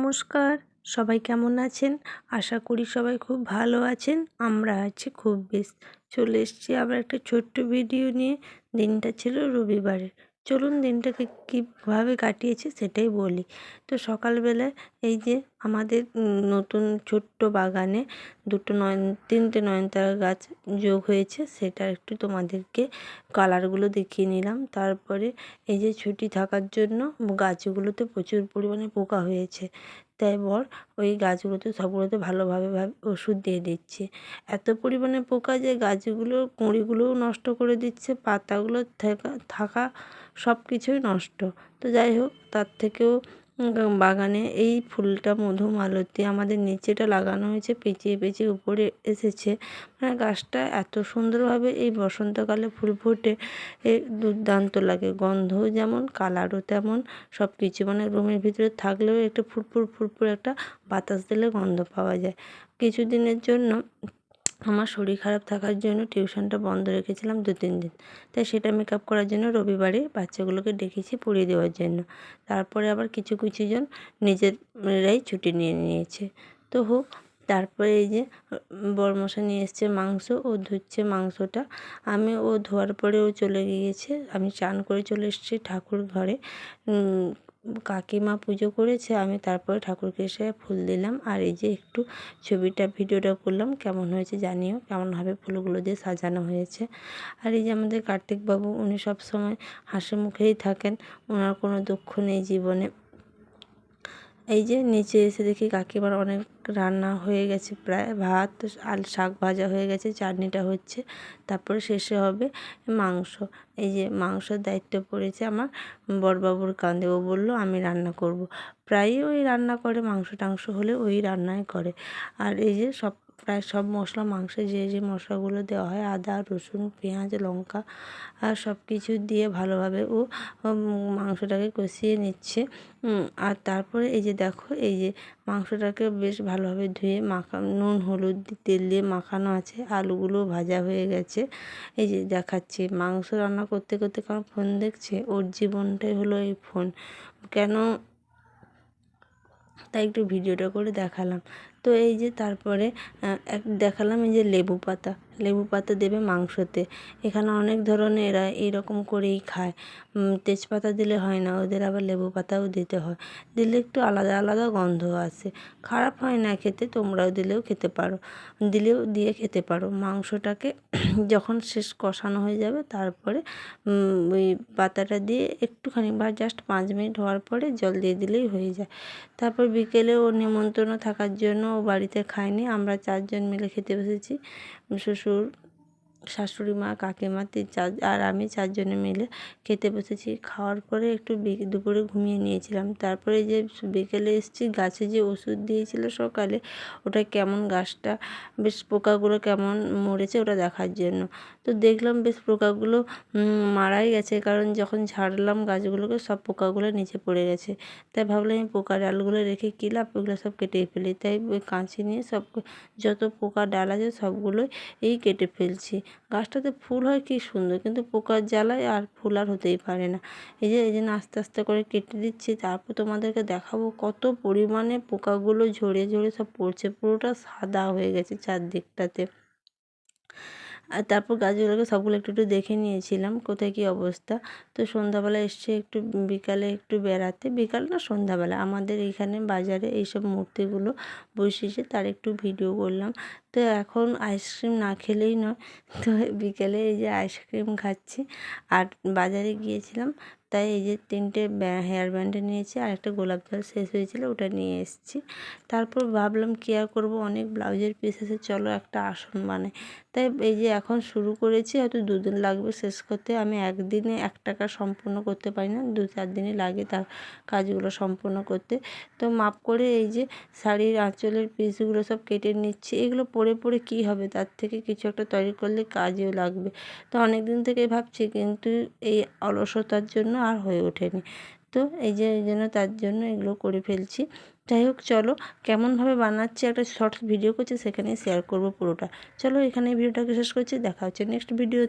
নমস্কার, সবাই কেমন আছেন? আশা করি সবাই খুব ভালো আছেন। আমরা আছি খুব বেশ। চলে এসেছি আবার একটা ছোট্ট ভিডিও নিয়ে। দিনটা ছিল রবিবারের। চলুন দিনটাকে কীভাবে কাটিয়েছি সেটাই বলি। তো সকালবেলায় এই যে আমাদের নতুন ছোট্ট বাগানে তিনটে নয়নতারা গাছ যোগ হয়েছে, সেটা একটু তোমাদেরকে কালারগুলো দেখিয়ে নিলাম। তারপরে এই যে ছুটি থাকার জন্য গাছগুলোতে প্রচুর পরিমাণে পোকা হয়েছে, তাই ওই গাছগুলোতে সবগুলোতে ভালোভাবে ওষুধ দিয়ে দিচ্ছে। এত পরিমাণে পোকা যে গাছগুলোর কুঁড়িগুলোও নষ্ট করে দিচ্ছে, পাতাগুলো থাকা সব কিছুই নষ্ট। তো যাই হোক, তার থেকেও বাগানে এই ফুলটা মধুমালতী আমাদের নিচেটা লাগানো হয়েছে, পেঁচিয়ে পেঁচিয়ে উপরে এসেছে। মানে গাছটা এত সুন্দরভাবে এই বসন্তকালে ফুল ফোটে, দুর্দান্ত লাগে। গন্ধও যেমন, কালারও তেমন, সব কিছু। মানে রুমের ভিতরে থাকলেও একটা ফুরফুর একটা বাতাস দিলে গন্ধ পাওয়া যায়। কিছুদিনের জন্য আমার শরীর খারাপ থাকার জন্য টিউশনটা বন্ধ রেখেছিলাম 2-3 দিন। তাই সেটা মেকআপ করার জন্য রবিবারে বাচ্চাগুলোকে ডেকেছি পড়িয়ে দেওয়ার জন্য। তারপরে আবার কিছু জন নিজেরাই ছুটি নিয়ে নিয়েছে। তো হোক, তারপরে এই যে বড়মশাই নিয়ে এসছে মাংস, ও ধুচ্ছে মাংসটা। ও ধোয়ার পরে ও চলে গিয়েছে। আমি চান করে চলে এসেছি ঠাকুর ঘরে। কাকিমা পুজো করেছে, আমি তারপরে ঠাকুরকে এসে ফুল দিলাম। আর এই যে একটু ভিডিওটা করলাম। কেমন হয়েছে জানিও, কেমনভাবে ফুলগুলো দিয়ে সাজানো হয়েছে। আর এই যে আমাদের কার্তিকবাবু, উনি সবসময় হাসি মুখেই থাকেন, ওনার কোনো দুঃখ নেই জীবনে। এই যে নিচে এসে দেখি কাকিমার অনেক রান্না হয়ে গেছে, প্রায় ভাত আর শাক ভাজা হয়ে গেছে, চাটনিটা হচ্ছে, তারপরে শেষে হবে মাংস। এই যে মাংসের দায়িত্ব পড়েছে আমার বড়বাবুর কাঁধে। ও বলল আমি রান্না করব। প্রায়ই ওই রান্না করে, মাংস টাংস হলে ওই রান্নাই করে। আর এই যে প্রায় সব মশলা, মাংসে যে মশলাগুলো দেওয়া হয়, আদা রসুন পেঁয়াজ লঙ্কা আর সব কিছু দিয়ে ভালোভাবে ও মাংসটাকে কষিয়ে নিচ্ছে। আর তারপরে এই যে দেখো, এই যে মাংসটাকে বেশ ভালোভাবে ধুয়ে নুন হলুদ তেল দিয়ে মাখানো আছে, আলুগুলো ভাজা হয়ে গেছে। এই যে দেখাচ্ছি মাংস রান্না করতে করতে কারণ ফোন দেখছে, ওর জীবনটাই হলো এই ফোন। কেন, তাই একটু ভিডিওটা করে দেখালাম। তো এই যে তারপরে দেখালাম এই যে লেবু পাতা দেবে মাংসতে। এখানে অনেক ধরনের এরা এইরকম করেই খায়। তেজপাতা দিলে হয় না, ওদের আবার লেবু পাতাও দিতে হয়। দিলে একটু আলাদা আলাদা গন্ধ আসে, খারাপ হয় না খেতে। তোমরাও দিয়ে খেতে পারো। মাংসটাকে যখন শেষ কষানো হয়ে যাবে, তারপরে ওই পাতাটা দিয়ে একটুখানি জাস্ট 5 মিনিট হওয়ার পরে জল দিয়ে দিলেই হয়ে যায়। তারপর বিকেলে ওর নিমন্ত্রণ থাকার জন্য ও বাড়িতে খায়নি। আমরা 4 জন মিলে খেতে বসেছি। শ্বশুর, শাশুড়ি মা, কাকিমা, আর আমি 4 জনে মিলে খেতে বসেছি। খাওয়ার পরে একটু দুপুরে ঘুমিয়ে নিয়েছিলাম। তারপরে যে বিকেলে এসেছি, গাছে যে ওষুধ দিয়েছিল সকালে, ওটা কেমন, গাছটা বেশ পোকাগুলো কেমন মরেছে ওটা দেখার জন্য। তো দেখলাম বেশ পোকাগুলো মারাই গেছে, কারণ যখন ঝাড়লাম গাছগুলোকে সব পোকাগুলো নিচে পড়ে গেছে। তাই ভাবলাম এই পোকা ডালগুলো রেখে কী লাভ, ওগুলো সব কেটেই ফেলি। তাই ওই কাঁচি নিয়ে যত পোকা ডাল আছে সবগুলোই কেটে ফেলছি। গাছটাতে ফুল হয় কী সুন্দর, কিন্তু পোকার জ্বালায় আর ফুল আর হতেই পারে না। এই জন্য আস্তে আস্তে করে কেটে দিচ্ছি। তারপর তোমাদেরকে দেখাবো কত পরিমাণে পোকাগুলো ঝরে ঝরে সব পড়ছে, পুরোটা সাদা হয়ে গেছে চারদিকটাতে। আর তারপর গাছগুলোকে সবগুলো একটু দেখে নিয়েছিলাম কোথায় কী অবস্থা। তো সন্ধ্যাবেলা এসছে একটু, বিকালে একটু বেড়াতে, বিকাল না সন্ধ্যাবেলা আমাদের এইখানে বাজারে এইসব মূর্তিগুলো বসেছে, তার একটু ভিডিও করলাম। তো এখন আইসক্রিম না খেলেই নয়, তো বিকেলে এই যে আইসক্রিম খাচ্ছি। আর বাজারে গিয়েছিলাম, তাই এই যে 3টে হেয়ার ব্যান্ড নিয়েছি, আর একটা গোলাপ জল শেষ হয়েছিল, ওটা নিয়ে এসেছি। তারপর ভাবলাম কী আর করবো, অনেক ব্লাউজের পিস আছে, চলো একটা আসন বানাই। তাই এই যে এখন শুরু করেছি, হয়তো 2 দিন লাগবে শেষ করতে। আমি একদিনে একটা কাজ সম্পূর্ণ করতে পারি না, 2-4 দিনই লাগে তার কাজগুলো সম্পূর্ণ করতে। তো মাপ করে এই যে শাড়ির আঁচলের পিসগুলো সব কেটে নিচ্ছি। এগুলো পরে পরে কী হবে, তার থেকে কিছু একটা তৈরি করলে কাজেও লাগবে। তো অনেক দিন থেকেই ভাবছি, কিন্তু এই অলসতার জন্য আর হয়ে ওঠেনি। তো এই জন্য তার জন্য এগুলো করে ফেলছি। যাই হোক, চলো কেমনভাবে বানাচ্ছি একটা শর্টস ভিডিও করছি, সেখানে শেয়ার করব পুরোটা। চলো এখানে ভিডিওটাকে শেষ করছি, দেখা হচ্ছে নেক্সট ভিডিও।